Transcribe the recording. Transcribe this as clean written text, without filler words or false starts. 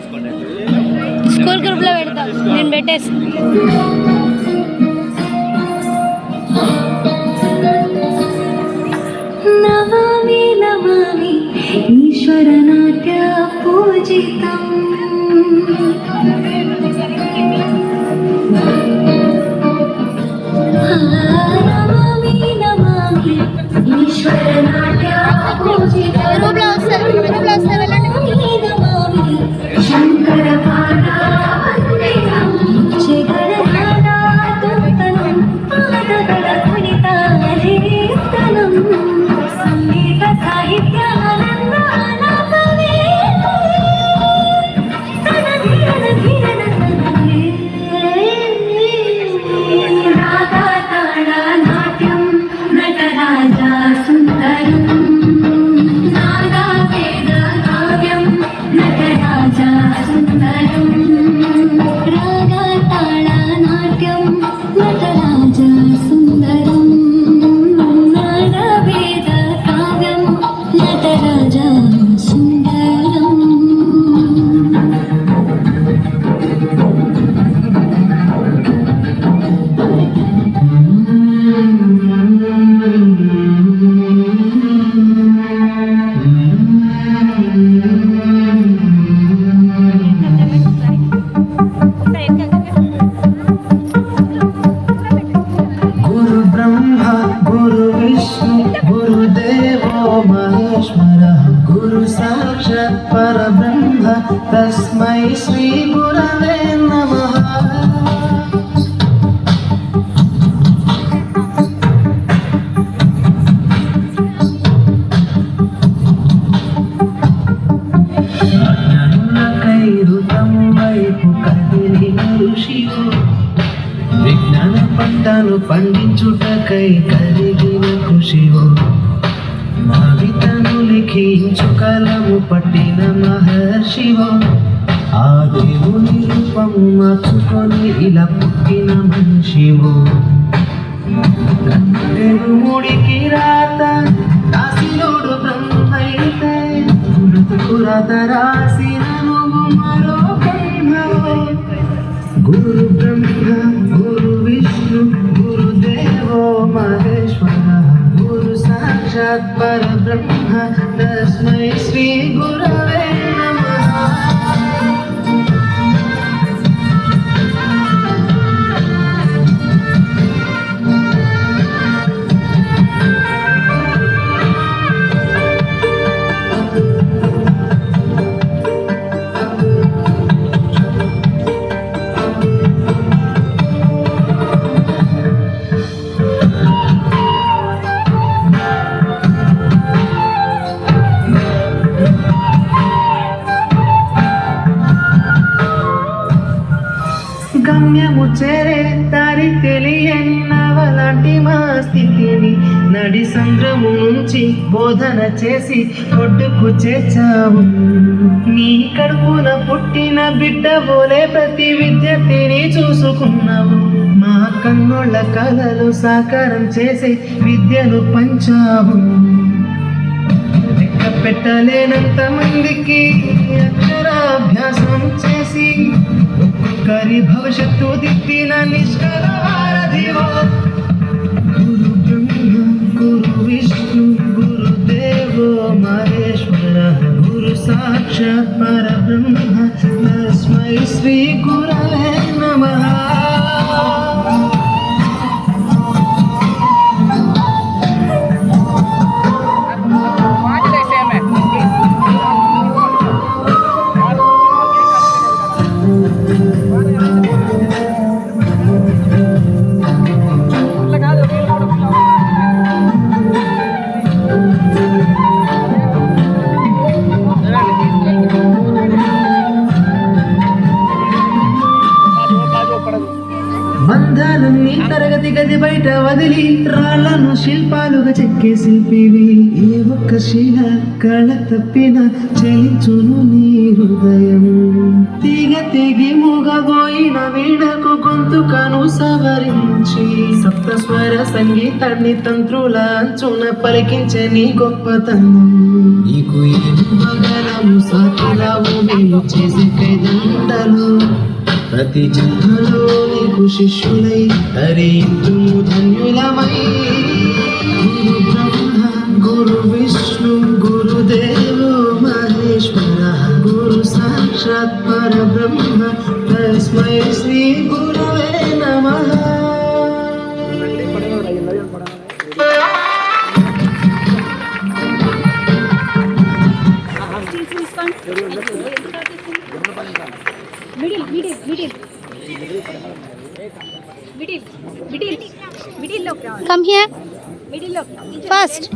School గ్రూప్లో పెడతా నేను పెట్టేసి. నమామి నమామి ఈశ్వర నాట్య పూజితం. నమామి నమామి ఈశ్వర నాట్య పూజితం. గ్రూప్లో వస్తారు వెళ్ళండి. నమామి శంకర పాదావందితం జగన్నాథాతుతనం పాదగడ ధ్వనితాలేతనం సంగీత సాహిత్య ఆనందాలాపమే తనధీరన ధీరన తనమే రాగా తాళ నాట్యం నటరాజా సుందరం నాగా వేద కావ్యం నటరాజా సుందరం రాగా తాళ నాట్యం నటరాజా సుందరం నాగా వేద కావ్యం నటరాజా సుందరం. గురు బ్రహ్మ గురు విష్ణు గురుదేవో మహేశ్వర గురు సాక్షాత్ పరబ్రహ్మ తస్మై శ్రీ గురవే నమః. జ్ఞానులకై ఋతం వైపు కదిలిన ఋషియో విజ్ఞాన పంటను పండించుటకై కలిగిన కృషివో భావితను లిఖించు కలము పట్టిన మహర్షివో ఆ దేవుని రూపము మార్చుకొని ఇలా పుట్టిన మనిషివో కట్టెలు ముడికి రాత రాసినోడు బ్రహ్మైతే మృతుకు రాత రాసిన నువ్వు మరో బ్రహ్మవో. గురు బ్రహ్మ గురు విష్ణు గురుదేవో మహేశ్వర గురు సాక్షాత్ పరబ్రహ్మ తస్మై శ్రీ గురవే నమః. గమ్యము చేరే దారి తెలియని నవలాంటి మా స్థితిని నడి సంద్రము నుంచి బోధన చేసి ఒడ్డుకు చేర్చావు. నీ కడుపున పుట్టిన బిడ్డ పోలే ప్రతి విద్యార్థిని చూసుకున్నావు. మా కన్నుళ్ళ కలలు సాకారం చేసి విద్యను పంచావు. లెక్క పెట్టలేనంత మందికి అక్షరాభ్యాసం చేసి ఒక్కొక్కరి భవిష్యత్తు దిద్దిన నిష్కల వారధివో. గురు బ్రహ్మ గురు విష్ణు గురుదేవో మహేశ్వర గురు సాక్షాత్ పరబ్రహ్మ తస్మై శ్రీ గురవే నమః. బంధాలన్నీ తరగతి గది బయట వదిలి రాళ్లను శిల్పాలుగా చెక్కే శిల్పివి. ఏ ఒక్క శిల కళ తప్పిన చలించును నీ హృదయం. తీగ తెగి మూగబోయిన వీణకు గొంతుకను సవరించి సప్తస్వర సంగీతాన్ని తంత్రుల అంచున పలికించే నీ గొప్పతనం నీకు ఇవ్వగలము సాకురావు మేము చేసే పేదండలు ప్రతి జన్మలో నీకు శిష్యులై హరింతు ధన్యులమై గురు బ్రహ్మ గురు విష్ణు గురుదేవో మహేశ్వర గురు సాక్షాత్ పరబ్రహ్మ తస్మై శ్రీ గురవే నమః. Come here. First.